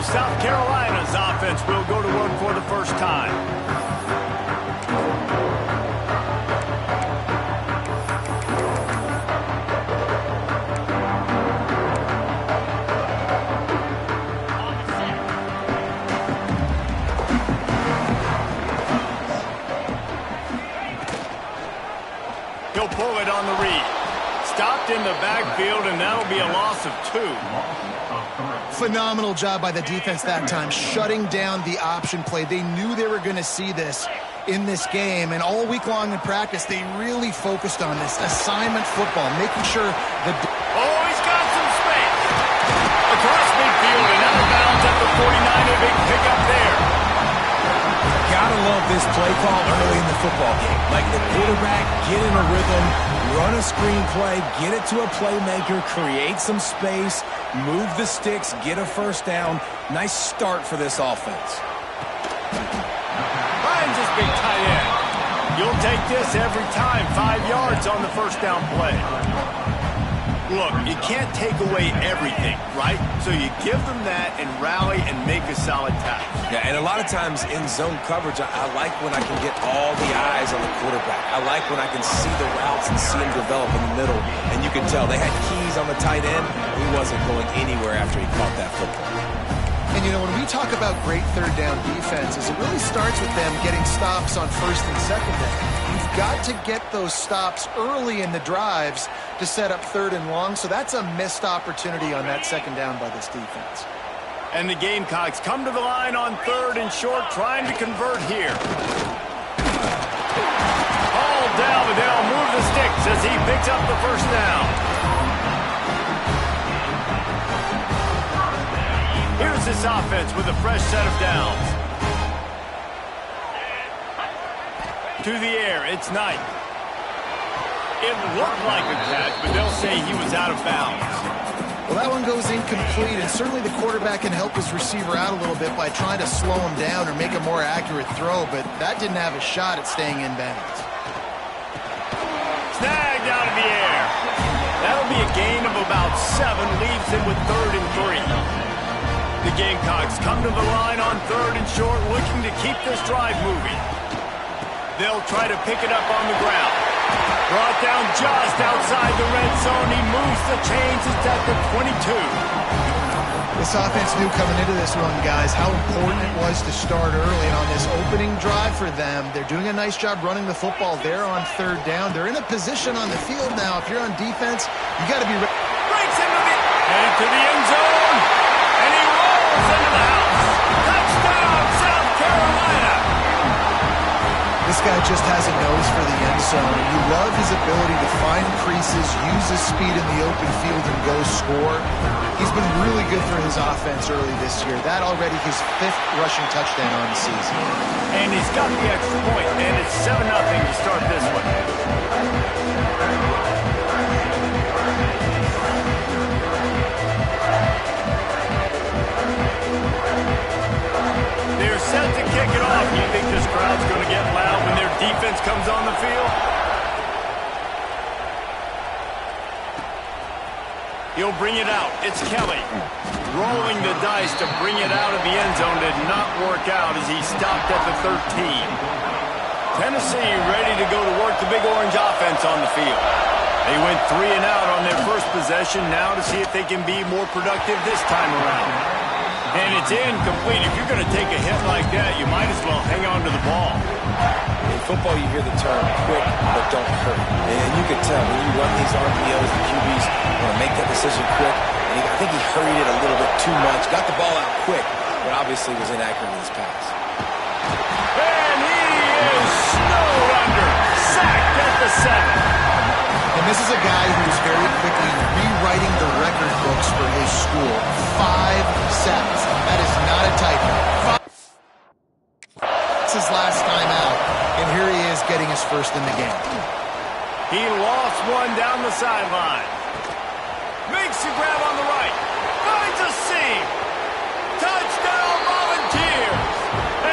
So South Carolina's offense will go to work for the first time. He'll pull it on the read. Stopped in the backfield, and that'll be a loss of 2. Phenomenal job by the defense that time, shutting down the option play. They knew they were going to see this in this game, and all week long in practice, they really focused on this assignment football, making sure the... Oh, he's got some space. Across midfield and out of bounds at the 49. A big pickup there. Gotta love this play call early in the football game. Like the quarterback, get in a rhythm, run a screen play, get it to a playmaker, create some space, move the sticks, get a first down. Nice start for this offense. Finds this big tight end. You'll take this every time. 5 yards on the first down play. Look, you can't take away everything, right? So you give them that and rally and make a solid tackle. Yeah, and a lot of times in zone coverage, I like when I can get all the eyes on the quarterback. I like when I can see the routes and see him develop in the middle. And you can tell they had keys on the tight end. He wasn't going anywhere after he caught that football. And, you know, when we talk about great third down defenses, it really starts with them getting stops on first and second down. You've got to get those stops early in the drives to set up third and long, so that's a missed opportunity on that second down by this defense. And the Gamecocks come to the line on third and short, trying to convert here. All down, but they'll move the sticks as he picks up the first down. Here's this offense with a fresh set of downs. To the air, it's Knight. It looked like a catch, but they'll say he was out of bounds. Well, that one goes incomplete, and certainly the quarterback can help his receiver out a little bit by trying to slow him down or make a more accurate throw, but that didn't have a shot at staying in bounds. Snagged out of the air. That'll be a gain of about 7, leaves him with 3rd and 3. The Gamecocks come to the line on third and short, looking to keep this drive moving. They'll try to pick it up on the ground. Brought down just outside the red zone. He moves the chains. It's at the 22. This offense knew coming into this one, guys, how important it was to start early. And on this opening drive for them, they're doing a nice job running the football there on third down. They're in a position on the field now. If you're on defense, you got to be ready. Breaks into the... Headed to the end zone. And he rolls into the house. Touchdown, South Carolina. This guy just has a nose for the end zone. You love his ability to find creases, use his speed in the open field, and go score. He's been really good for his offense early this year. That already his 5th rushing touchdown on the season. And he's got the extra point, and it's 7-0 to start this one. They're set to kick it off. You think this crowd's going to get loud when their defense comes on the field? He'll bring it out. It's Kelly. Rolling the dice to bring it out of the end zone did not work out as he stopped at the 13. Tennessee ready to go to work the Big Orange offense on the field. They went 3 and out on their first possession, now to see if they can be more productive this time around. And it's incomplete. If you're going to take a hit like that, you might as well hang on to the ball. In football, you hear the term quick but don't hurt. And you can tell when you run these RPOs, the QBs want to make that decision quick. And I think he hurried it a little bit too much. Got the ball out quick, but obviously was inaccurate in his pass. And he is snowed under. Sacked at the 7. And this is a guy who's very quickly rewriting the record books for his school. 5 sacks. That is not a typo. It's his last time out, and here he is getting his first in the game. He lost one down the sideline. Makes the grab on the right. Finds a seam. Touchdown, Volunteers.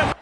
And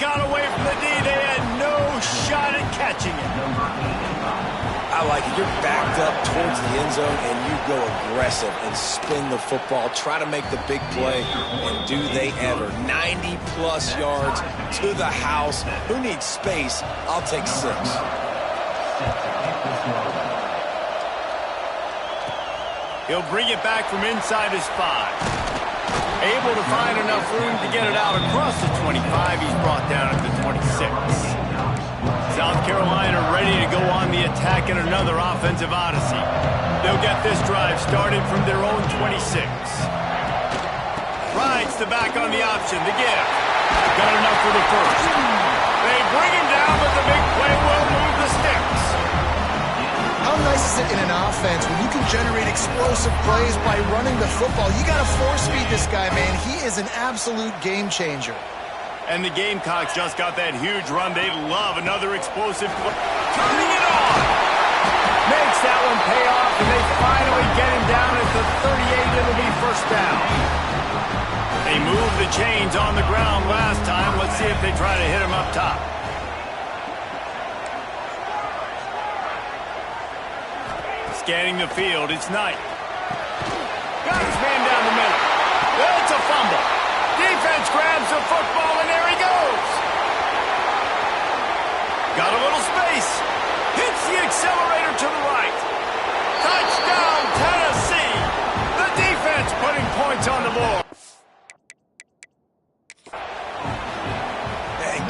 got away from the D. They had no shot at catching it. I like it. You're backed up towards the end zone, and you go aggressive and spin the football, try to make the big play, and do they ever. 90-plus yards to the house. Who needs space? I'll take 6. He'll bring it back from inside his 5. Able to find enough room to get it out across the 25. He's brought down at the 26. South Carolina ready to go on the attack in another offensive odyssey. They'll get this drive started from their own 26. Rides the back on the option. The give. Got enough for the first. They bring him down, but the big play will move the sticks. How nice is it in an offense when you can generate explosive plays by running the football? You got to force-feed this guy, man. He is an absolute game changer. And the Gamecocks just got that huge run. They love another explosive play. Turning it on! Makes that one pay off, and they finally get him down at the 38. It'll be first down. They moved the chains on the ground last time. Let's see if they try to hit him up top. Scanning the field, it's Knight. Got his man down the middle. It's a fumble. Defense grabs the football, and there he goes. Got a little space. Hits the accelerator to the right. Touchdown, Tennessee. The defense putting points on the board.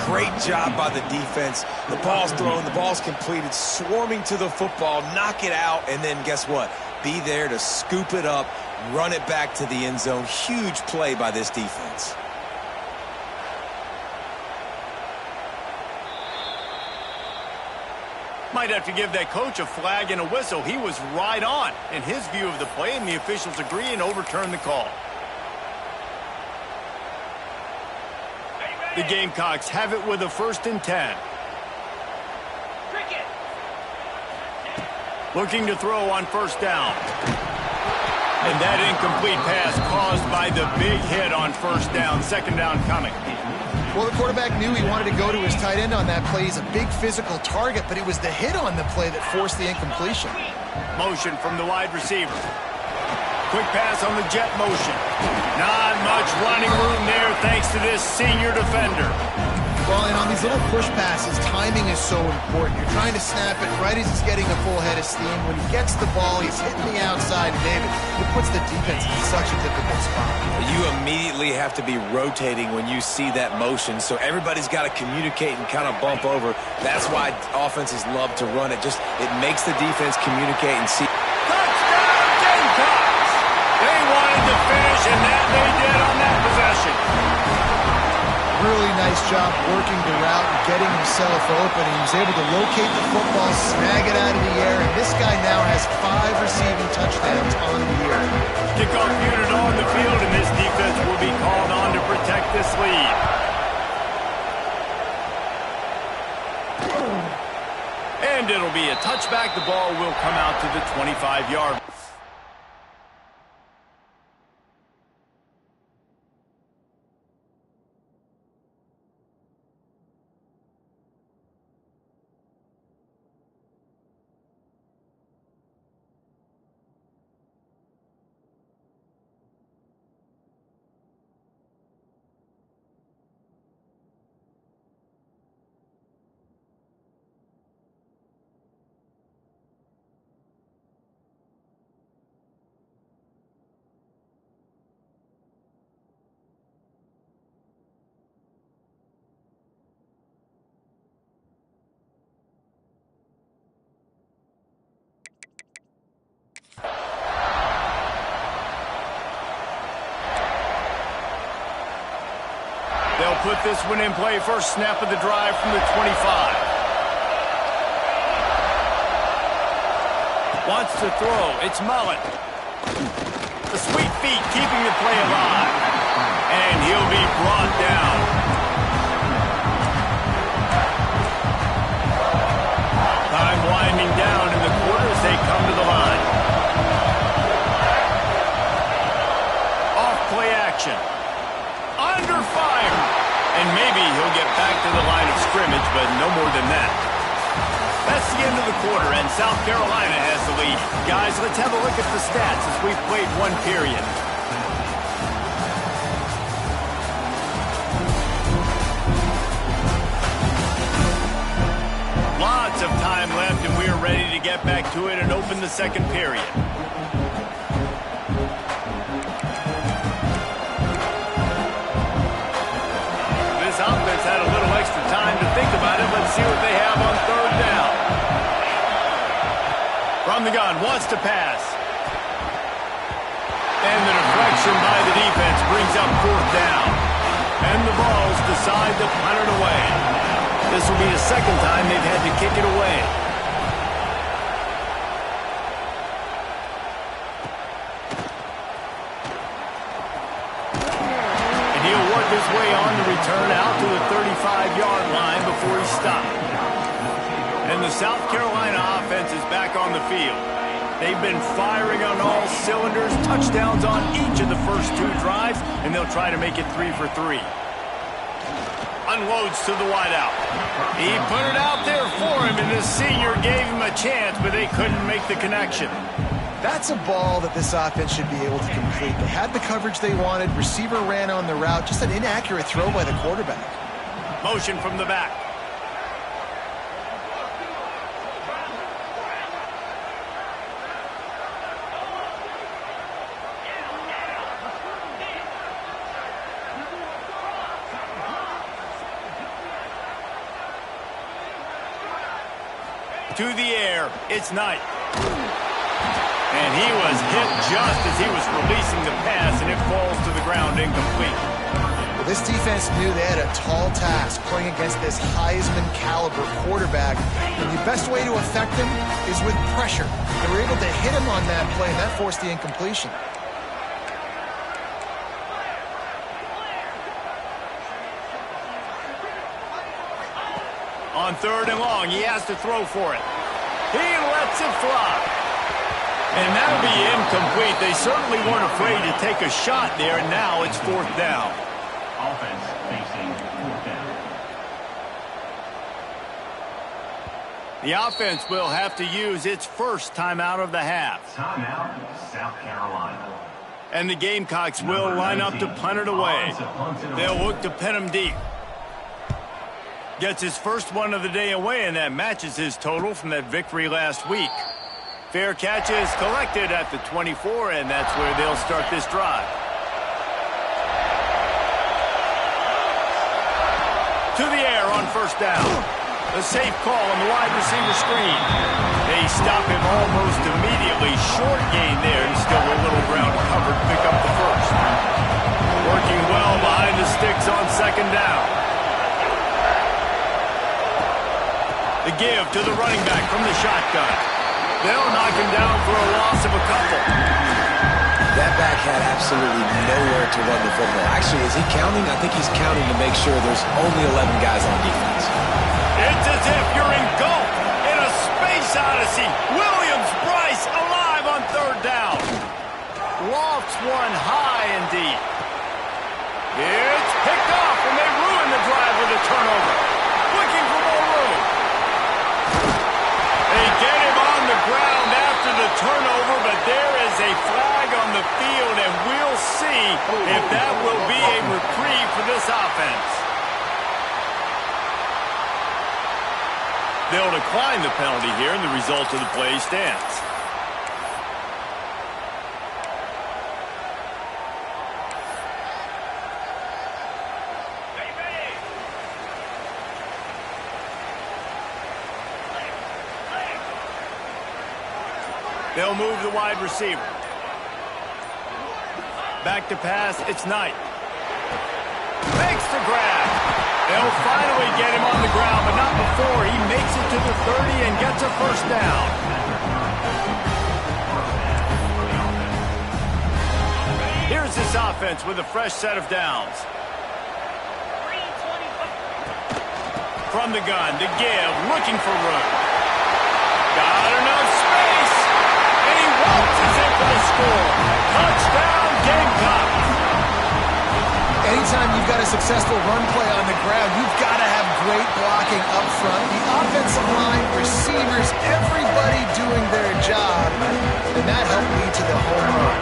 Great job by the defense. The ball's thrown, the ball's completed, swarming to the football, knock it out, and then guess what? Be there to scoop it up, run it back to the end zone. Huge play by this defense. Might have to give that coach a flag and a whistle. He was right on in his view of the play, and the officials agree and overturn the call. The Gamecocks have it with a 1st and 10. Looking to throw on first down. And that incomplete pass caused by the big hit on first down. 2nd down coming. Well, the quarterback knew he wanted to go to his tight end on that play. He's a big physical target, but it was the hit on the play that forced the incompletion. Motion from the wide receiver. Quick pass on the jet motion. Not much running room there thanks to this senior defender. Well, and on these little push passes, timing is so important. You're trying to snap it right as he's getting a full head of steam. When he gets the ball, he's hitting the outside, and David, it puts the defense in such a difficult spot. You immediately have to be rotating when you see that motion, so everybody's got to communicate and kind of bump over. That's why offenses love to run it. It makes the defense communicate and see. Touchdown, Gamecocks! They wanted to finish, and that they did on that possession. Really nice job working the route and getting himself open. He was able to locate the football, snag it out of the air, and this guy now has 5 receiving touchdowns on the year. Kickoff unit on the field, and this defense will be called on to protect this lead. And it'll be a touchback. The ball will come out to the 25-yard. They'll put this one in play. First snap of the drive from the 25. Wants to throw. It's Mullen. The sweet feet keeping the play alive. And he'll be brought down. Time winding down in the quarter as they come to the line. Off play action. Under fire. And maybe he'll get back to more than that. That's the end of the quarter, and South Carolina has the lead. Guys, let's have a look at the stats as we've played one period. Lots of time left, and we are ready to get back to it and open the second period. This offense had a little extra time to think about it. Let's see what they have on third down. From the gun, wants to pass. And the deflection by the defense brings up fourth down. And the Vols decide to punt it away. This will be the second time they've had to kick it away. And he'll work his way on the return out to the 35-yard line before he stopped. And the South Carolina offense is back on the field. They've been firing on all cylinders, touchdowns on each of the first two drives, and they'll try to make it 3 for 3. Unloads to the wideout. He put it out there for him, and the senior gave him a chance, but they couldn't make the connection. That's a ball that this offense should be able to complete. They had the coverage they wanted. Receiver ran on the route. Just an inaccurate throw by the quarterback. Motion from the back. To the air, it's Knight. And he was hit just as he was releasing the pass, and it falls to the ground incomplete. Well, this defense knew they had a tall task playing against this Heisman caliber quarterback. And the best way to affect him is with pressure. They were able to hit him on that play, and that forced the incompletion. On third and long, he has to throw for it. He lets it fly. And that'll be incomplete. They certainly weren't afraid to take a shot there, and now it's fourth down. Offense facing fourth down. The offense will have to use its first timeout of the half. Timeout, South Carolina. And the Gamecocks will line up to punt it away. They'll look to pin him deep. Gets his first one of the day away, and that matches his total from that victory last week. Fair catch is collected at the 24, and that's where they'll start this drive. To the air on first down. A safe call on the wide receiver screen. They stop him almost immediately. Short gain there, and still a little ground covered to pick up the first. Working well behind the sticks on second down. The give to the running back from the shotgun. They'll knock him down for a loss of a couple. That back had absolutely nowhere to run the football. Actually, is he counting? I think he's counting to make sure there's only 11 guys on defense. It's as if you're engulfed in a space odyssey. Williams-Brice alive on third down. Lofts one high and deep. It's picked off, and they ruin the drive with a turnover. Looking for more room. They get him on the ground after the turnover, but there is a flag on the field, and we'll see if that will be a reprieve for this offense. They'll decline the penalty here, and the result of the play stands. They'll move the wide receiver. Back to pass, it's Knight. Makes the grab. They'll finally get him on the ground, but not before he makes it to the 30 and gets a first down. Here's this offense with a fresh set of downs. From the gun to give, looking for room. Got enough space. And he waltzes in for the score. Touchdown, Gamecocks. Anytime you've got a successful run play on the ground, you've got to have great blocking up front. The offensive line, receivers, everybody doing their job, and that helped lead to the home run.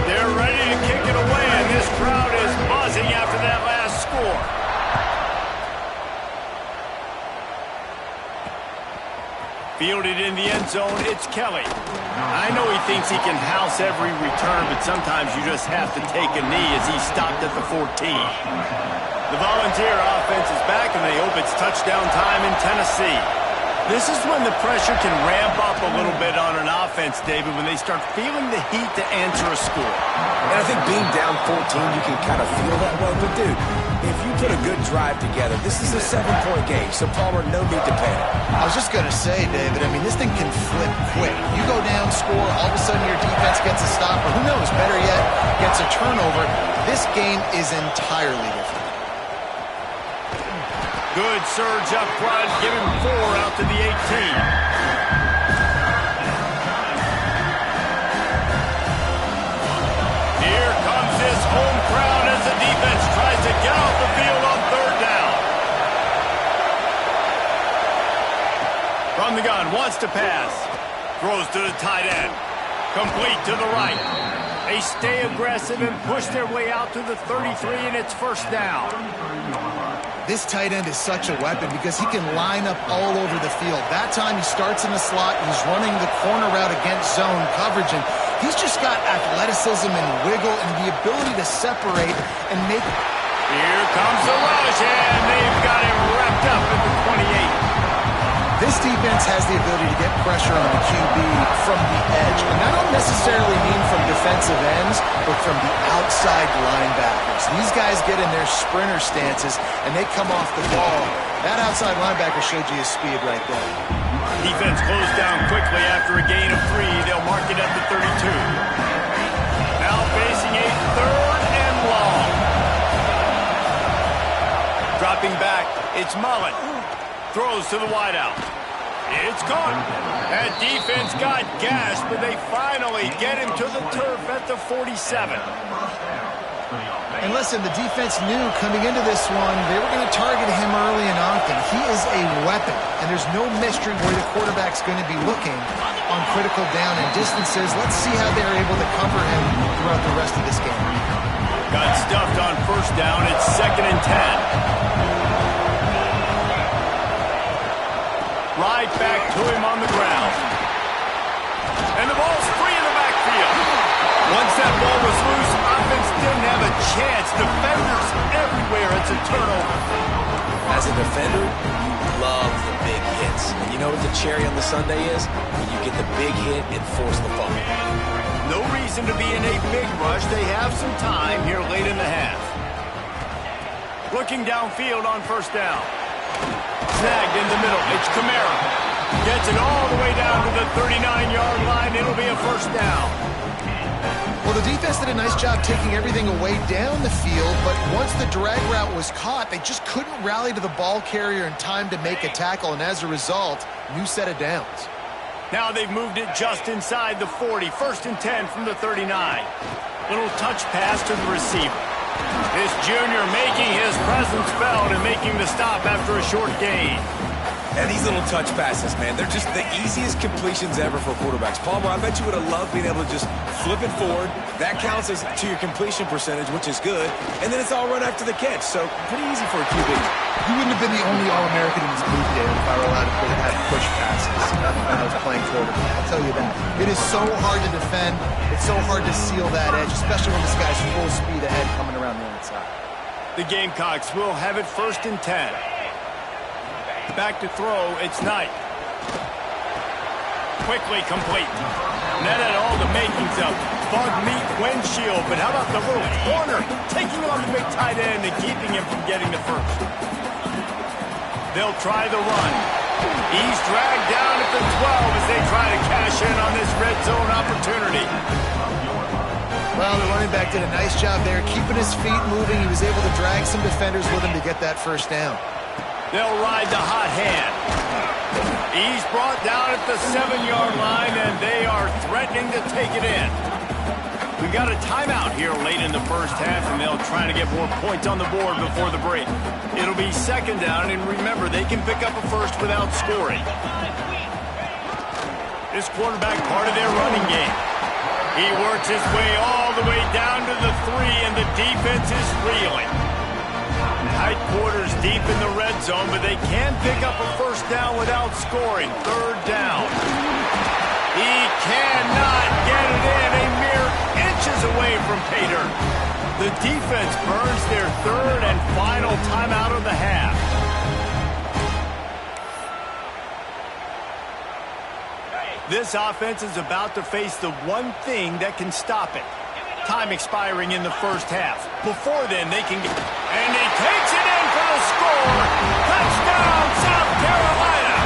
They're ready to kick it away, and this crowd is buzzing after that last score. Fielded in the end zone, it's Kelly. I know he thinks he can house every return, but sometimes you just have to take a knee as he stopped at the 14. The Volunteer offense is back, and they hope it's touchdown time in Tennessee. This is when the pressure can ramp up a little bit on an offense, David, when they start feeling the heat to answer a score. And I think being down 14, you can kind of feel that way. But, dude, if you put a good drive together, this is a 7-point game, so Palmer, no need to panic. I was just going to say, David, I mean, this thing can flip quick. You go down, score, all of a sudden your defense gets a stop, or who knows, better yet, gets a turnover. This game is entirely different. Good surge up front, give him 4 out to the 18. Here comes this home crowd as the defense tries to get off the field on 3rd down. From the gun, wants to pass. Throws to the tight end. Complete to the right. They stay aggressive and push their way out to the 33, and it's 1st down. This tight end is such a weapon because he can line up all over the field. That time he starts in the slot, he's running the corner route against zone coverage, and he's just got athleticism and wiggle and the ability to separate and make... Here comes the rush, and they've got him wrapped up at the 28. This defense has the ability to get pressure on the QB from the edge, and I don't necessarily mean from defensive ends, but from the outside linebackers. These guys get in their sprinter stances, and they come off the ball. That outside linebacker showed you his speed right there. Defense closed down quickly after a gain of 3. They'll mark it at the 32. Now facing a 3rd and long. Dropping back, it's Mullen. Throws to the wideout. It's caught. That defense got gashed, but they finally get him to the turf at the 47. And listen, the defense knew coming into this one, they were going to target him early and often. He is a weapon, and there's no mystery where the quarterback's going to be looking on critical down and distances. Let's see how they're able to cover him throughout the rest of this game. Got stuffed on 1st down. It's 2nd and 10. Right back to him on the ground. And the ball's free in the backfield. Once that ball was loose, offense didn't have a chance. Defenders everywhere. It's a turnover. As a defender, you love the big hits. And you know what the cherry on the sundae is? When you get the big hit and force the fumble. No reason to be in a big rush. They have some time here late in the half. Looking downfield on 1st down. Snagged in the middle. It's Kamara. Gets it all the way down to the 39-yard line. It'll be a 1st down. Well, the defense did a nice job taking everything away down the field, but once the drag route was caught, they just couldn't rally to the ball carrier in time to make a tackle, and as a result, new set of downs. Now they've moved it just inside the 40. 1st and 10 from the 39. Little touch pass to the receiver. This junior making his presence felt and making the stop after a short gain. And these little touch passes, man, they're just the easiest completions ever for quarterbacks. Palmer, I bet you would have loved being able to just flip it forward. That counts as to your completion percentage, which is good. And then it's all run after the catch, so pretty easy for a QB. You wouldn't have been the only All-American in this booth, David, if I were allowed to have push passes when I was playing quarterback. I'll tell you that. It is so hard to defend. It's so hard to seal that edge, especially when this guy's full speed ahead coming around the outside. The Gamecocks will have it 1st and 10. Back to throw, it's Knight. Quickly complete. That had all the makings of bug meat windshield, but how about the little corner taking on the big tight end and keeping him from getting the 1st? They'll try the run. He's dragged down at the 12 as they try to cash in on this red zone opportunity. Well, the running back did a nice job there, keeping his feet moving. He was able to drag some defenders with him to get that 1st down. They'll ride the hot hand. He's brought down at the 7-yard line, and they are threatening to take it in. We got a timeout here late in the first half, and they'll try to get more points on the board before the break. It'll be second down, and remember, they can pick up a first without scoring. This quarterback part of their running game. He works his way all the way down to the 3, and the defense is reeling. Tight quarters deep in the red zone, but they can pick up a first down without scoring. Third down. He cannot get it in, a mere inches away from pay dirt. The defense burns their third and final timeout of the half. This offense is about to face the one thing that can stop it. Time expiring in the first half. Before then, they can get... And he takes it in for the score. Touchdown, South Carolina.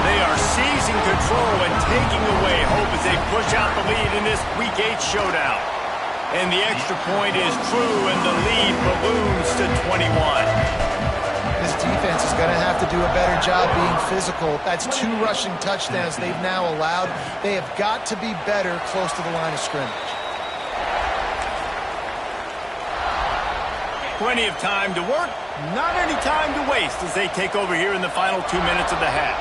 They are seizing control and taking away hope as they push out the lead in this Week 8 showdown. And the extra point is true, and the lead balloons to 21. This defense is going to have to do a better job being physical. That's 2 rushing touchdowns they've now allowed. They have got to be better close to the line of scrimmage. Plenty of time to work, not any time to waste as they take over here in the final 2 minutes of the half.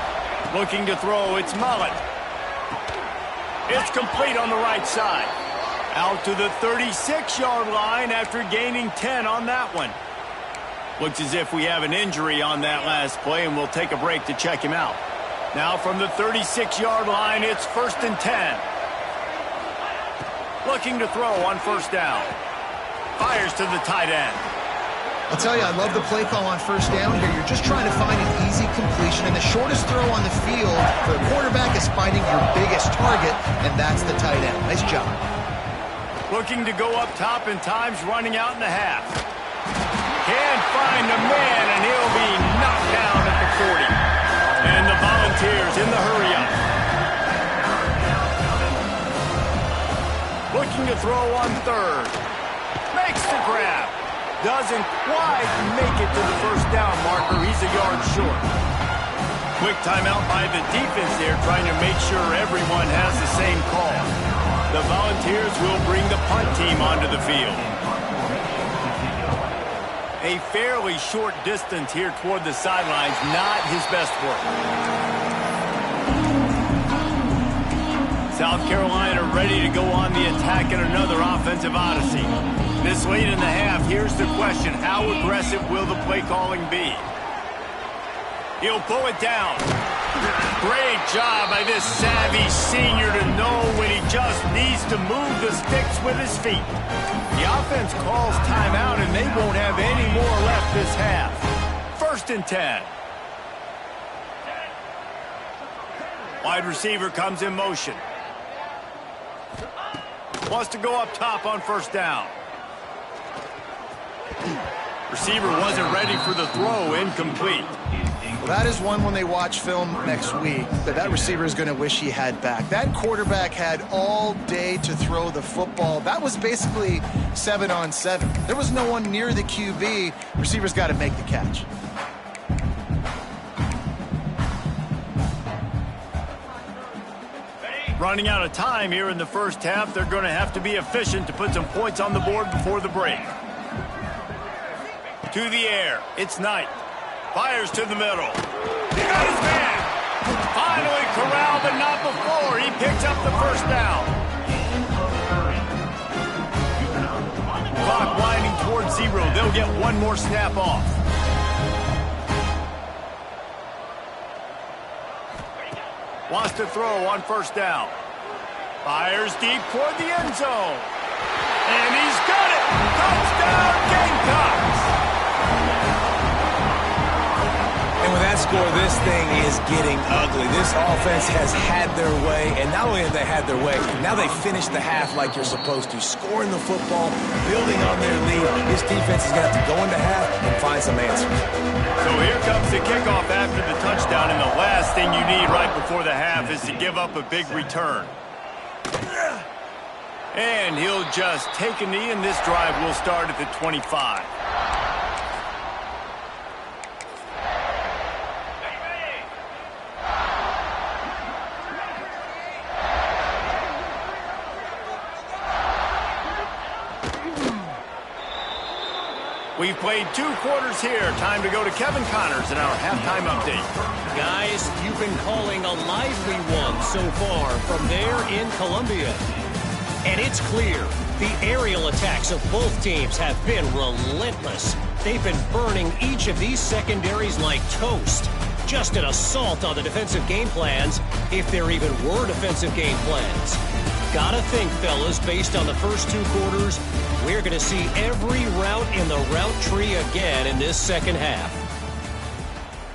Looking to throw, it's Mullet. It's complete on the right side. Out to the 36-yard line after gaining 10 on that one. Looks as if we have an injury on that last play, and we'll take a break to check him out. Now from the 36-yard line, it's 1st and 10. Looking to throw on first down. Fires to the tight end. I'll tell you, I love the play call on first down here. You're just trying to find an easy completion, and the shortest throw on the field for the quarterback is finding your biggest target, and that's the tight end. Nice job. Looking to go up top, and time's running out in the half. Can't find a man, and he'll be knocked down at the 40. And the Volunteers in the hurry-up. Looking to throw on third. Makes the grab. Doesn't quite make it to the first down marker. He's a yard short. Quick timeout by the defense there, trying to make sure everyone has the same call. The Volunteers will bring the punt team onto the field. A fairly short distance here toward the sidelines, not his best work. South Carolina ready to go on the attack in another offensive odyssey. This late in the half, here's the question. How aggressive will the play calling be? He'll pull it down. Great job by this savvy senior to know when he just needs to move the sticks with his feet. The offense calls timeout, and they won't have any more left this half. 1st and 10. Wide receiver comes in motion. Wants to go up top on first down. Receiver wasn't ready for the throw, incomplete. Well, that is one when they watch film next week that receiver is going to wish he had back. That quarterback had all day to throw the football. That was basically 7-on-7. There was no one near the QB. Receiver's got to make the catch. Running out of time here in the first half. They're going to have to be efficient to put some points on the board before the break. To the air. It's Knight. Fires to the middle. He got his man. Finally corralled, but not before. He picks up the first down. Clock winding towards 0. They'll get one more snap off. Wants to throw on first down. Fires deep toward the end zone. And he's got it. Touchdown, Gamecocks. And with that score, this thing is getting ugly. This offense has had their way, and not only have they had their way, now they finish the half like you're supposed to, scoring the football, building on their lead. This defense is going to have to go into half and find some answers. So here comes the kickoff after the touchdown, and the last thing you need right before the half is to give up a big return. And he'll just take a knee, and this drive will start at the 25. We've played 2 quarters here. Time to go to Kevin Connors in our halftime update. Guys, you've been calling a lively one so far from there in Columbia. And it's clear, the aerial attacks of both teams have been relentless. They've been burning each of these secondaries like toast. Just an assault on the defensive game plans, if there even were defensive game plans. Gotta think, fellas, based on the first 2 quarters, we're going to see every route in the route tree again in this second half.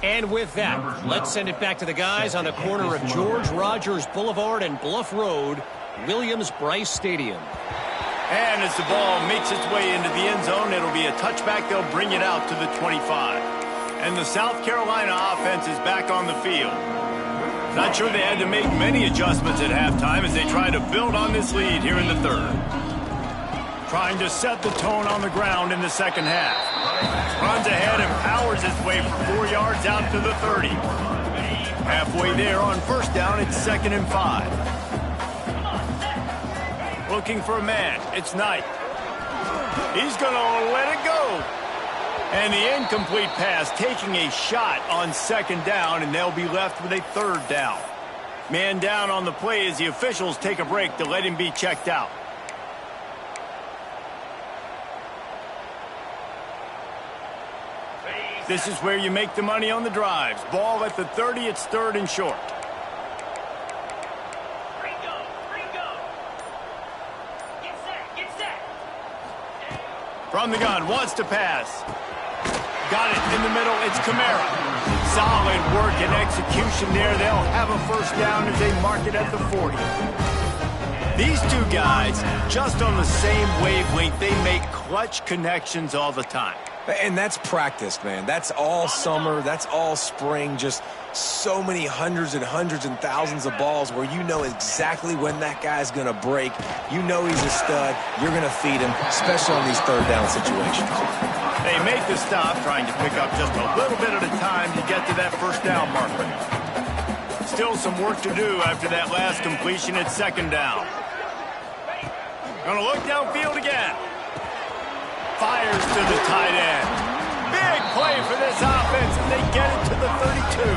And with that, let's send it back to the guys on the corner of George Rogers Boulevard and Bluff Road, Williams-Brice Stadium. And as the ball makes its way into the end zone, it'll be a touchback. They'll bring it out to the 25. And the South Carolina offense is back on the field. Not sure they had to make many adjustments at halftime as they try to build on this lead here in the third. Trying to set the tone on the ground in the second half. Runs ahead and powers his way for 4 yards out to the 30. Halfway there on first down, it's 2nd and 5. Looking for a man. It's Knight. He's going to let it go. And the incomplete pass taking a shot on 2nd down, and they'll be left with a 3rd down. Man down on the play as the officials take a break to let him be checked out. This is where you make the money on the drives. Ball at the 30, it's 3rd and short. From the gun, wants to pass. Got it in the middle, it's Kamara. Solid work and execution there. They'll have a 1st down as they mark it at the 40. These 2 guys, just on the same wavelength, they make clutch connections all the time. And that's practice, man. That's all summer. That's all spring. Just so many hundreds and thousands of balls where you know exactly when that guy's going to break. You know he's a stud. You're going to feed him, especially on these 3rd down situations. They make the stop, trying to pick up just a little bit at a time to get to that 1st down marker. Still some work to do after that last completion at 2nd down. Gonna look downfield again. Fires to the tight end. Big play for this offense, and they get it to the 32.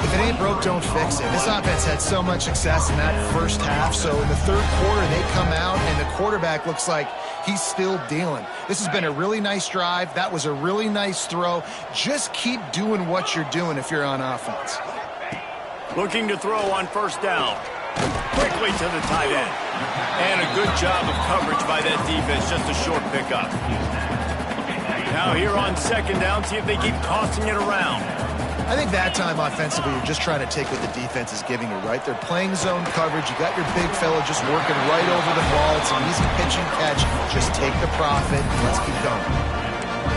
If it ain't broke, don't fix it. This offense had so much success in that first half, so in the 3rd quarter, they come out, and the quarterback looks like he's still dealing. This has been a really nice drive. That was a really nice throw. Just keep doing what you're doing if you're on offense. Looking to throw on 1st down. Quickly to the tight end. And a good job of coverage by that defense, just a short pickup. Now here on 2nd down, see if they keep tossing it around. I think that time offensively, you're just trying to take what the defense is giving you, right? They're playing zone coverage. You got your big fella just working right over the ball. It's an easy pitch and catch. Just take the profit. Let's keep going.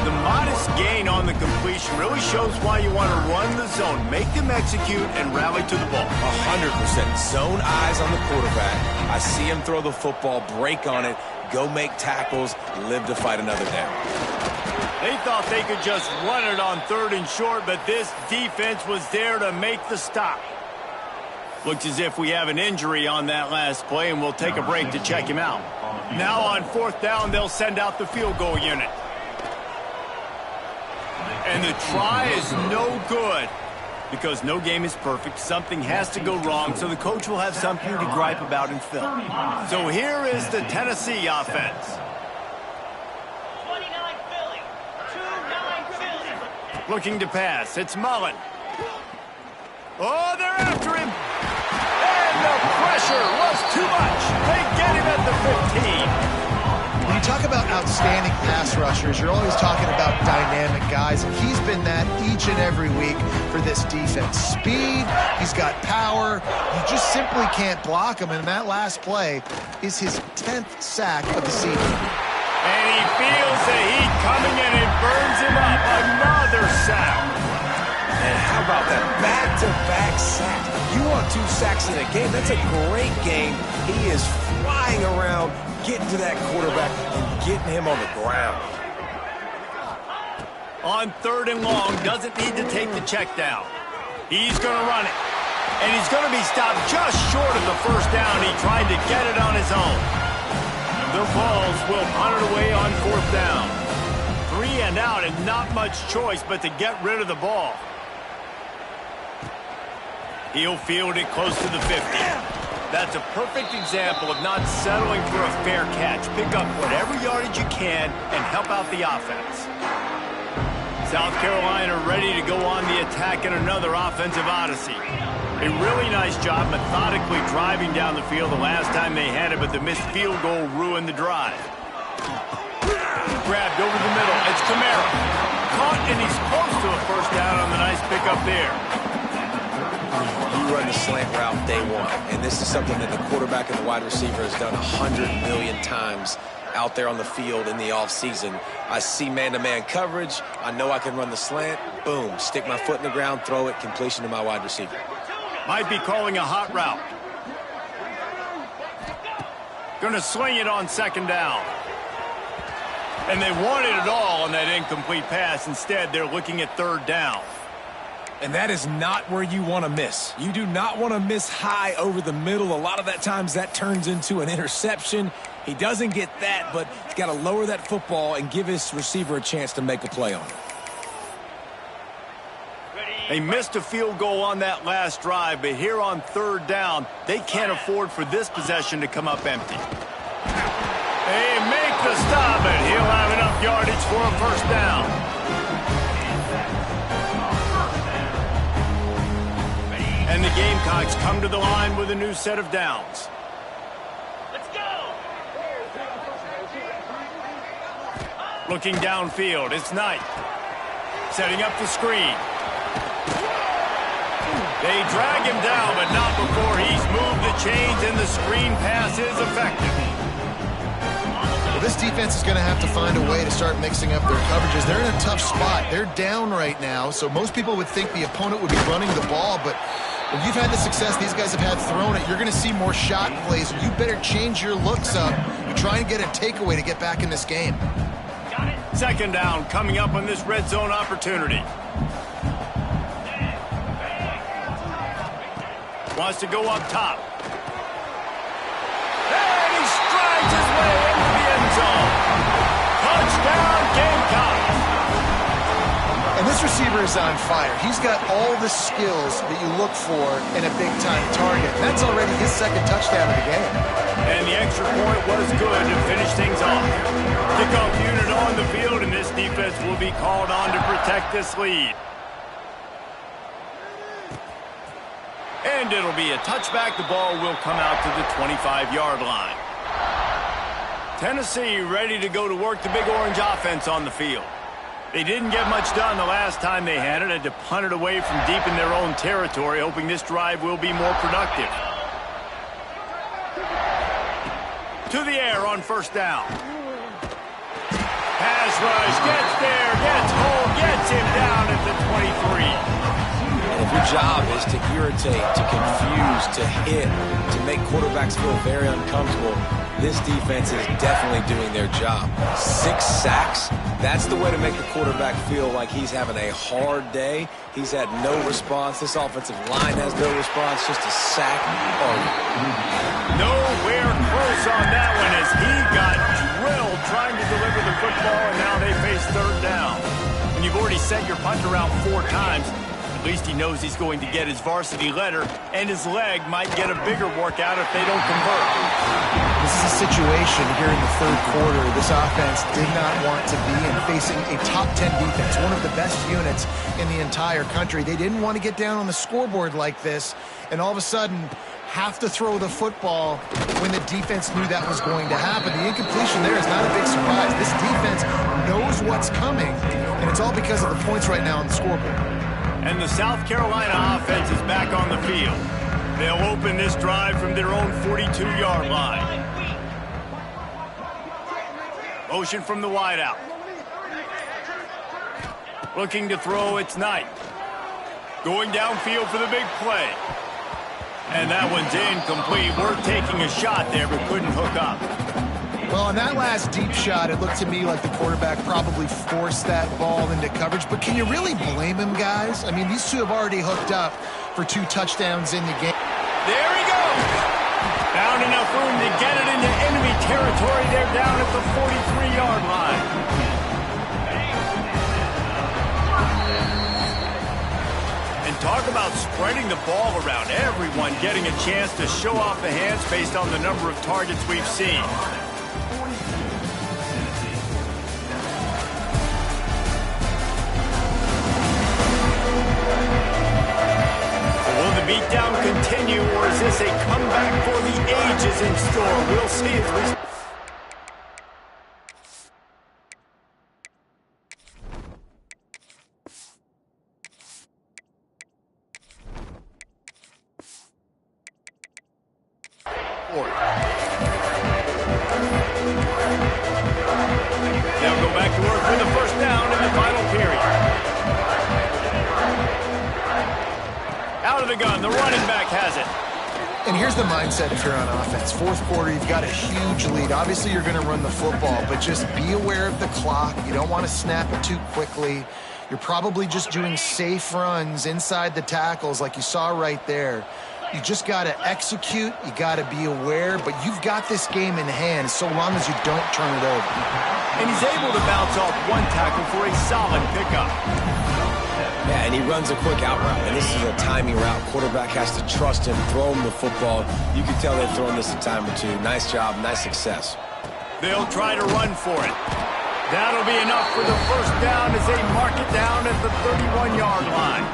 The modest gain on the completion really shows why you want to run the zone, make them execute, and rally to the ball. 100%. Zone eyes on the quarterback. I see him throw the football, break on it, go make tackles, live to fight another down. They thought they could just run it on 3rd and short, but this defense was there to make the stop. Looks as if we have an injury on that last play, and we'll take a break to check him out. Now on 4th down, they'll send out the field goal unit. And the try is no good because no game is perfect. Something has to go wrong, so the coach will have something to gripe about in film. So here is the Tennessee offense. 29 Philly. 2-9 Philly. Looking to pass. It's Mullen. Oh, they're after him. And the pressure was too much. They get him at the 15. When you talk about outstanding pass rushers, you're always talking about dynamic guys, and he's been that each and every week for this defense. Speed, he's got power, you just simply can't block him, and that last play is his 10th sack of the season. And he feels the heat coming in and burns him up. Another sack. And how about that back-to-back sack? You want 2 sacks in a game, that's a great game. He is flying around, getting to that quarterback and getting him on the ground. On 3rd and long, doesn't need to take the check down. He's going to run it. And he's going to be stopped just short of the 1st down. He tried to get it on his own. The Vols will punt it away on 4th down. 3 and out and not much choice but to get rid of the ball. He'll field it close to the 50. That's a perfect example of not settling for a fair catch. Pick up whatever yardage you can and help out the offense. South Carolina ready to go on the attack in another offensive odyssey. A really nice job methodically driving down the field the last time they had it, but the missed field goal ruined the drive. Grabbed over the middle. It's Kamara. Caught, and he's close to a first down on the nice pickup there. You run the slant route day one, and this is something that the quarterback and the wide receiver has done 100 million times out there on the field in the offseason. I see man-to-man coverage. I know I can run the slant. Boom. Stick my foot in the ground, throw it, completion to my wide receiver. Might be calling a hot route. Gonna sling it on second down. And they wanted it all on that incomplete pass. Instead, they're looking at third down. And that is not where you want to miss. You do not want to miss high over the middle. A lot of that times that turns into an interception. He doesn't get that, but he's got to lower that football and give his receiver a chance to make a play on it. They missed a field goal on that last drive, but here on third down, they can't afford for this possession to come up empty. They make the stop, and he'll have enough yardage for a first down. And the Gamecocks come to the line with a new set of downs. Let's go! Looking downfield, it's Knight. Setting up the screen. They drag him down, but not before he's moved the chains, and the screen pass is effective. Well, this defense is going to have to find a way to start mixing up their coverages. They're in a tough spot. They're down right now, so most people would think the opponent would be running the ball, but when you've had the success these guys have had throwing it, you're going to see more shot plays. You better change your looks up and try and get a takeaway to get back in this game. Got it. Second down coming up on this red zone opportunity. Wants to go up top. And he strides his way into the end zone. Touchdown, Gamecocks. And this receiver is on fire. He's got all the skills that you look for in a big-time target. That's already his second touchdown of the game. And the extra point was good to finish things off. Kickoff unit on the field, and this defense will be called on to protect this lead. And it'll be a touchback. The ball will come out to the 25-yard line. Tennessee ready to go to work the Big Orange offense on the field. They didn't get much done the last time they had it. Had to punt it away from deep in their own territory, hoping this drive will be more productive. To the air on first down. Pass rush, gets there, gets home, gets him down at the 23. And if your job is to irritate, to confuse, to hit, to make quarterbacks feel very uncomfortable, this defense is definitely doing their job. 6 sacks, that's the way to make the quarterback feel like he's having a hard day. He's had no response. This offensive line has no response, just a sack. Nowhere close on that one as he got drilled trying to deliver the football, and now they face third down. When you've already sent your punter out 4 times, at least he knows he's going to get his varsity letter, and his leg might get a bigger workout if they don't convert. This is a situation here in the third quarter this offense did not want to be in, facing a top 10 defense, one of the best units in the entire country. They didn't want to get down on the scoreboard like this, and all of a sudden have to throw the football when the defense knew that was going to happen. The incompletion there is not a big surprise. This defense knows what's coming, and it's all because of the points right now on the scoreboard. And the South Carolina offense is back on the field. They'll open this drive from their own 42-yard line. Motion from the wideout. Looking to throw, it's Knight. Going downfield for the big play. And that one's incomplete. We're taking a shot there, but couldn't hook up. Well, on that last deep shot, it looked to me like the quarterback probably forced that ball into coverage. But can you really blame him, guys? I mean, these two have already hooked up for 2 touchdowns in the game. There he goes. Found enough room to get it into enemy territory. They're down at the 43-yard line. Talk about spreading the ball around. Everyone getting a chance to show off the hands based on the number of targets we've seen. Will the beatdown continue, or is this a comeback for the ages in store? We'll see as we... They'll go back to work for the first down in the final period. Out of the gun, the running back has it. And here's the mindset if you're on offense. Fourth quarter, you've got a huge lead. Obviously, you're going to run the football, but just be aware of the clock. You don't want to snap it too quickly. You're probably just doing safe runs inside the tackles like you saw right there. You just got to execute. You got to be aware, but you've got this game in hand so long as you don't turn it over. And he's able to bounce off one tackle for a solid pickup. Yeah, and he runs a quick out route, and this is a timing route. Quarterback has to trust him, throw him the football. You can tell they've thrown this a time or two. Nice job, nice success. They'll try to run for it. That'll be enough for the first down as they mark it down at the 31-yard line.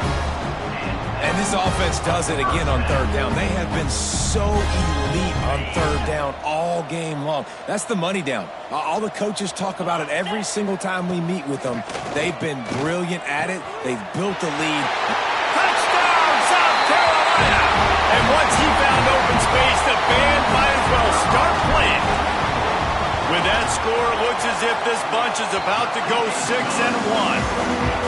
And this offense does it again on third down. They have been so elite on third down all game long. That's the money down. All the coaches talk about it every single time we meet with them. They've been brilliant at it. They've built the lead. Touchdown, South Carolina! And once he found open space, the band might as well start playing. With that score, it looks as if this bunch is about to go 6-1.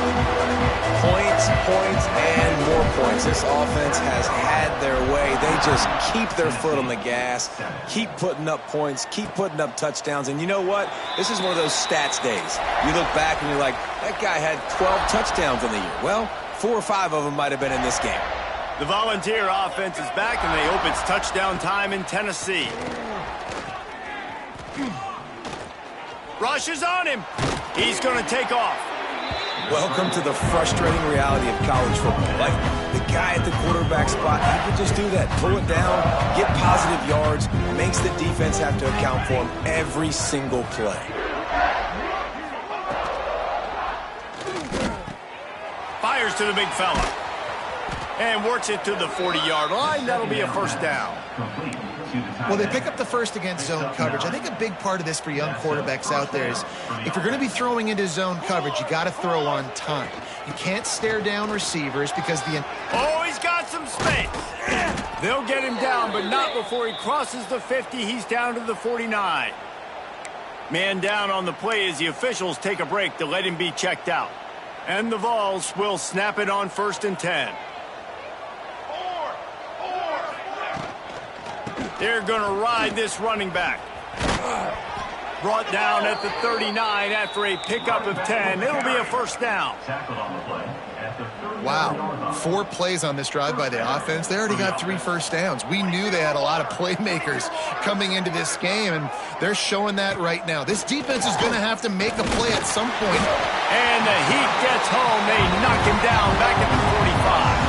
Points, and more points. This offense has had their way. They just keep their foot on the gas, keep putting up points, keep putting up touchdowns. And you know what? This is one of those stats days. You look back and you're like, that guy had 12 touchdowns in the year. Well, 4 or 5 of them might have been in this game. The Volunteer offense is back, and they hope it's touchdown time in Tennessee. Rush is on him. He's going to take off. Welcome to the frustrating reality of college football. Like, the guy at the quarterback spot, he can just do that. Pull it down, get positive yards, makes the defense have to account for him every single play. Fires to the big fella. And works it to the 40-yard line. That'll be a first down. Well, they pick up the first against zone coverage. I think a big part of this for young quarterbacks out there is if you're going to be throwing into zone coverage, you got to throw on time. You can't stare down receivers because the... Oh, he's got some space. They'll get him down, but not before he crosses the 50. He's down to the 49. Man down on the play as the officials take a break to let him be checked out. And the Vols will snap it on 1st and 10. They're going to ride this running back. Brought down at the 39 after a pickup of 10. It'll be a first down. Wow, 4 plays on this drive by the offense. They already got 3 first downs. We knew they had a lot of playmakers coming into this game, and they're showing that right now. This defense is going to have to make a play at some point. And the heat gets home. They knock him down back at the 45.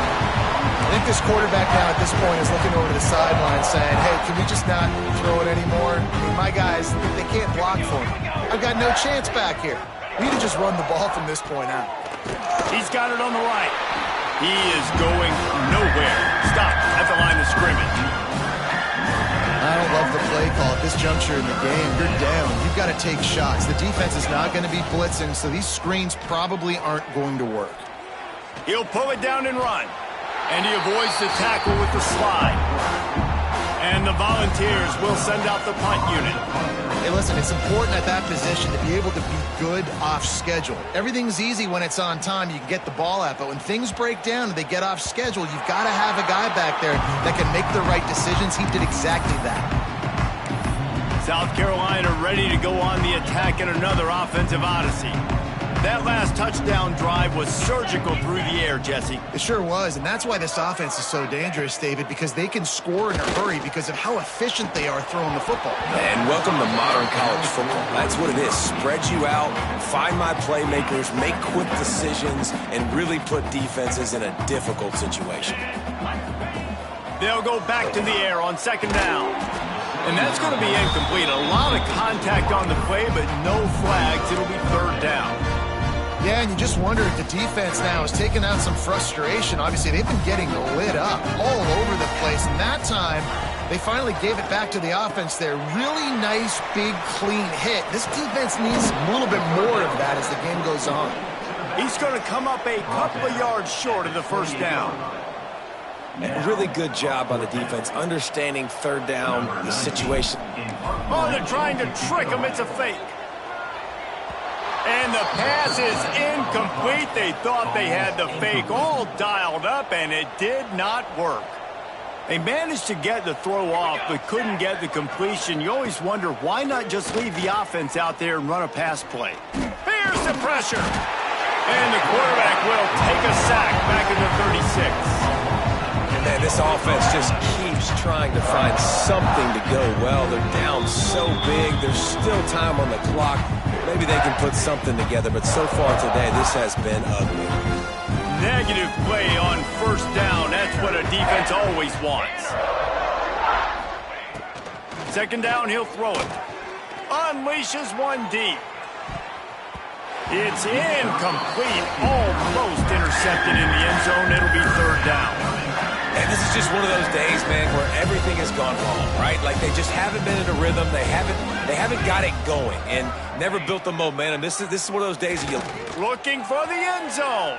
I think this quarterback now at this point is looking over to the sideline saying, hey, can we just not throw it anymore? I mean, my guys, they can't block for me. I've got no chance back here. We need to just run the ball from this point out. He's got it on the right. He is going nowhere. Stop at the line of scrimmage. I don't love the play call at this juncture in the game. You're down. You've got to take shots. The defense is not going to be blitzing, so these screens probably aren't going to work. He'll pull it down and run. And he avoids the tackle with the slide. And the Volunteers will send out the punt unit. Hey, listen, it's important at that position to be able to be good off schedule. Everything's easy when it's on time. You can get the ball out. But when things break down and they get off schedule, you've got to have a guy back there that can make the right decisions. He did exactly that. South Carolina ready to go on the attack in another offensive odyssey. That last touchdown drive was surgical through the air, Jesse. It sure was, and that's why this offense is so dangerous, David, because they can score in a hurry because of how efficient they are throwing the football. And welcome to modern college football. That's what it is. Spread you out, find my playmakers, make quick decisions, and really put defenses in a difficult situation. They'll go back to the air on second down. And that's going to be incomplete. A lot of contact on the play, but no flags. It'll be third down. Yeah, and you just wonder if the defense now is taking out some frustration. Obviously, they've been getting lit up all over the place. And that time, they finally gave it back to the offense there. Really nice, big, clean hit. This defense needs a little bit more of that as the game goes on. He's going to come up a couple of yards short of the first down. A really good job by the defense, understanding third down, the situation. Oh, they're trying to trick him. It's a fake. And the pass is incomplete. They thought they had the fake all dialed up, and it did not work. They managed to get the throw off, but couldn't get the completion. You always wonder, why not just leave the offense out there and run a pass play? Here's the pressure. And the quarterback will take a sack back in the 36. Man, this offense just keeps trying to find something to go well. They're down so big. There's still time on the clock. Maybe they can put something together, but so far today, this has been ugly. Negative play on first down. That's what a defense always wants. Second down, he'll throw it. Unleashes one deep. It's incomplete. Almost intercepted in the end zone. It'll be third down. And this is just one of those days, man, where everything has gone wrong, right? Like they just haven't been in a rhythm. They haven't got it going and never built the momentum. This is one of those days you looking for the end zone.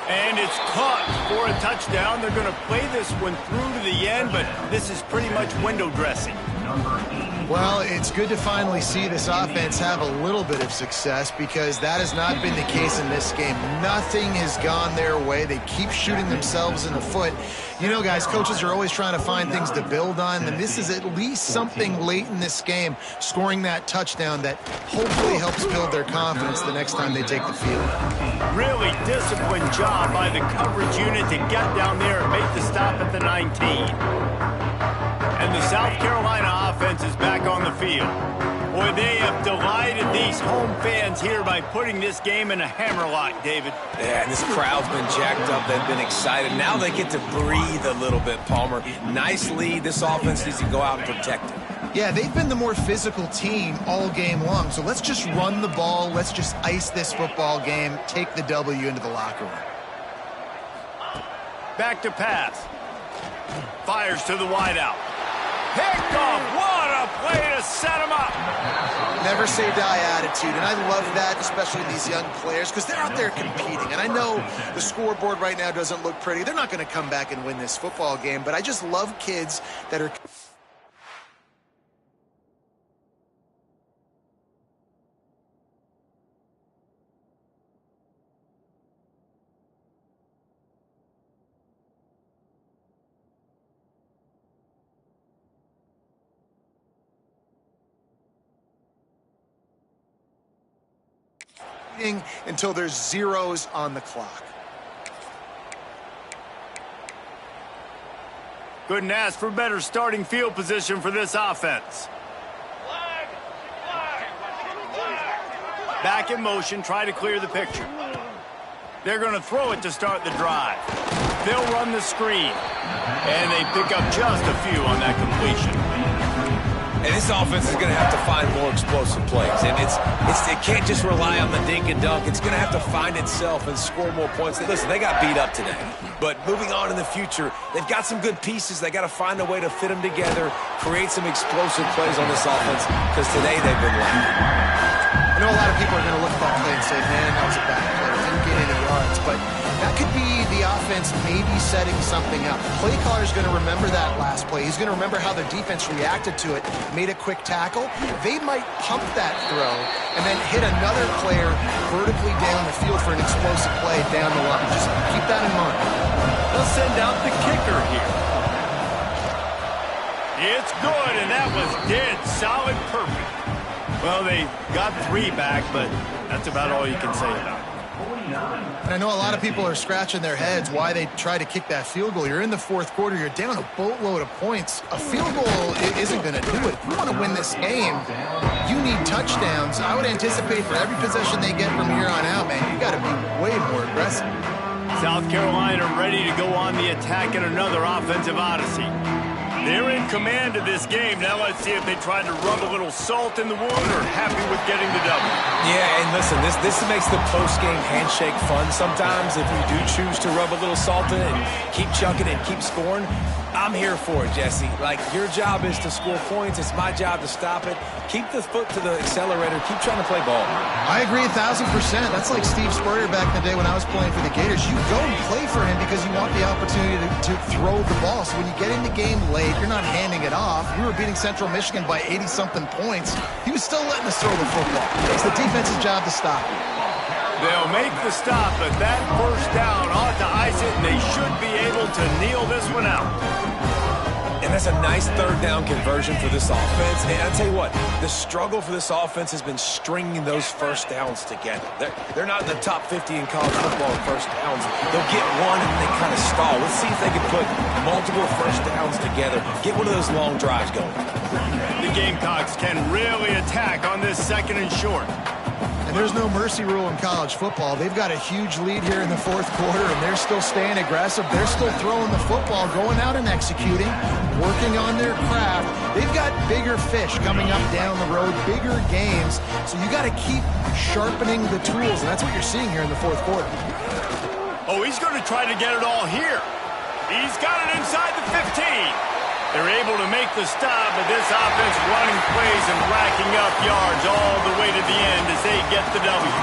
And it's caught for a touchdown. They're going to play this one through to the end, but this is pretty much window dressing. Well, it's good to finally see this offense have a little bit of success because that has not been the case in this game. Nothing has gone their way. They keep shooting themselves in the foot. You know, guys, coaches are always trying to find things to build on, and this is at least something late in this game, scoring that touchdown that hopefully helps build their confidence the next time they take the field. Really disciplined job by the coverage unit to get down there and make the stop at the 19. And the South Carolina offense is back on the field. Boy, they have delighted these home fans here by putting this game in a hammerlock, David. Yeah, and this crowd's been jacked up. They've been excited. Now they get to breathe a little bit, Palmer. Nice lead. This offense needs to go out and protect it. Yeah, they've been the more physical team all game long. So let's just run the ball. Let's just ice this football game, take the W into the locker room. Back to pass. Fires to the wideout. Picked off. What a play to set him up. Never say die attitude, and I love that, especially these young players, because they're out there competing. And I know the scoreboard right now doesn't look pretty. They're not going to come back and win this football game, but I just love kids that are... until there's zeros on the clock. Couldn't ask for better starting field position for this offense. Back in motion, try to clear the picture. They're going to throw it to start the drive. They'll run the screen. And they pick up just a few on that completion. And this offense is going to have to find more explosive plays. And it can't just rely on the dink and dunk. It's going to have to find itself and score more points. Listen, they got beat up today. But moving on in the future, they've got some good pieces. They got to find a way to fit them together, create some explosive plays on this offense, because today they've been lacking. I know a lot of people are going to look at that play and say, man, that was a bad play. Didn't get any yards. But that could be the offense maybe setting something up. The play caller's going to remember that last play. He's going to remember how the defense reacted to it, made a quick tackle. They might pump that throw and then hit another player vertically down the field for an explosive play down the line. Just keep that in mind. They'll send out the kicker here. It's good, and that was dead solid perfect. Well, they got 3 back, but that's about all you can say about it. And I know a lot of people are scratching their heads why they try to kick that field goal. You're in the fourth quarter. You're down a boatload of points. A field goal isn't going to do it. If you want to win this game, you need touchdowns. I would anticipate for every possession they get from here on out, man, you got to be way more aggressive. South Carolina ready to go on the attack in another offensive odyssey. They're in command of this game. Now let's see if they try to rub a little salt in the wound or happy with getting the W. Yeah, and listen, this makes the post-game handshake fun sometimes. If you do choose to rub a little salt in it and keep chucking and keep scoring, I'm here for it, Jesse. Like, your job is to score points. It's my job to stop it. Keep the foot to the accelerator. Keep trying to play ball. I agree 1,000%. That's like Steve Spurrier back in the day when I was playing for the Gators. You go and play for him because you want the opportunity to throw the ball. So when you get in the game late, you're not handing it off. We were beating Central Michigan by 80-something points. He was still letting us throw the football. It's the defense's job to stop it. They'll make the stop, but that first down ought to ice it, and they should be able to kneel this one out. And that's a nice third down conversion for this offense. And I'll tell you what, the struggle for this offense has been stringing those first downs together. They're not in the top 50 in college football in first downs. They'll get one and they kind of stall. Let's see if they can put multiple first downs together. Get one of those long drives going. The Gamecocks can really attack on this 2nd and short. And there's no mercy rule in college football. They've got a huge lead here in the fourth quarter, and they're still staying aggressive. They're still throwing the football, going out and executing, working on their craft. They've got bigger fish coming up down the road, bigger games. So you got to keep sharpening the tools, and that's what you're seeing here in the fourth quarter. Oh, he's going to try to get it all here. He's got it inside the 15. They're able to make the stop, but this offense running plays and racking up yards all the way to the end as they get the W.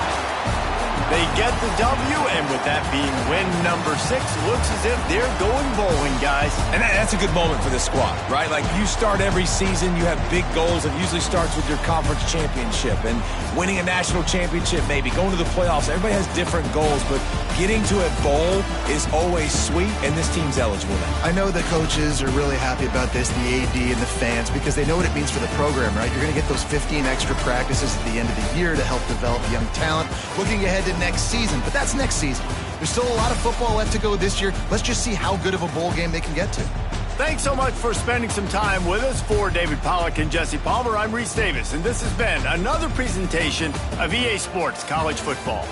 They get the W, and with that being win number 6, looks as if they're going bowling, guys. And that's a good moment for this squad, right? Like, you start every season, you have big goals. It usually starts with your conference championship and winning a national championship, maybe going to the playoffs. Everybody has different goals, but getting to a bowl is always sweet, and this team's eligible now. I know the coaches are really happy about this, the AD and the fans, because they know what it means for the program, right? You're going to get those 15 extra practices at the end of the year to help develop young talent. Looking ahead to next season, but that's next season. There's still a lot of football left to go this year. Let's just see how good of a bowl game they can get to. Thanks so much for spending some time with us. For David Pollack and Jesse Palmer, I'm Reese Davis, and this has been another presentation of EA Sports College Football.